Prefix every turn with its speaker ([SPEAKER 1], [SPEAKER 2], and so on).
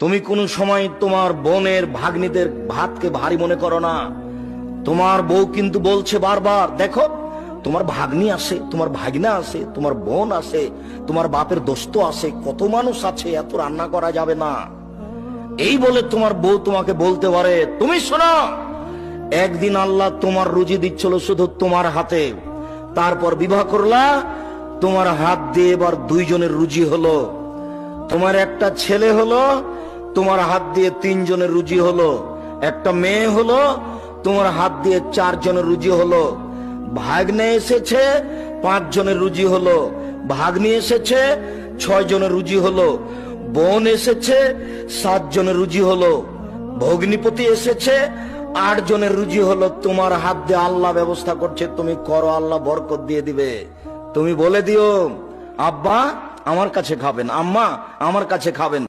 [SPEAKER 1] তুমি কোন সময় তোমার বোনের ভাগ্নিদের ভাতকে ভারী মনে করো না। তোমার বউ কিন্তু বলছে বারবার, দেখো তোমার ভাগ্নি আছে, তোমার ভাগনা আছে, তোমার বোন আছে, তোমার বাপের দোস্ত আছে, কত মানুষ আছে, এত রান্না করা যাবে না। এই বলে তোমার বউ তোমাকে বলতে পারে, তুমি শোনো, একদিন আল্লাহ তোমার রুজি দিচ্ছিল শুধু তোমার হাতে, তারপর বিবাহ করলা, তোমার হাত দিয়ে এবার দুইজনের রুজি হলো। তোমার একটা ছেলে হলো, তোমার হাত দিয়ে তিনজনের রুজি হলো। একটা মেয়ে হলো, তোমার হাত দিয়ে চারজনের রুজি হলো। ভাগ্নে এসেছে, 5 জনের রুজি হলো। ভাগ্নি এসেছে, 6 জনের রুজি হলো। বোন এসেছে, 7 জনের রুজি হলো। ভগ্নিপতি এসেছে, 8 জনের রুজি হলো। তোমার হাত দিয়ে আল্লাহ ব্যবস্থা করছে, তুমি করো, আল্লাহ বরকত দিয়ে দিবে। তুমি বলে দিও, আব্বা আমার কাছে খাবেন, আম্মা আমার কাছে খাবেন।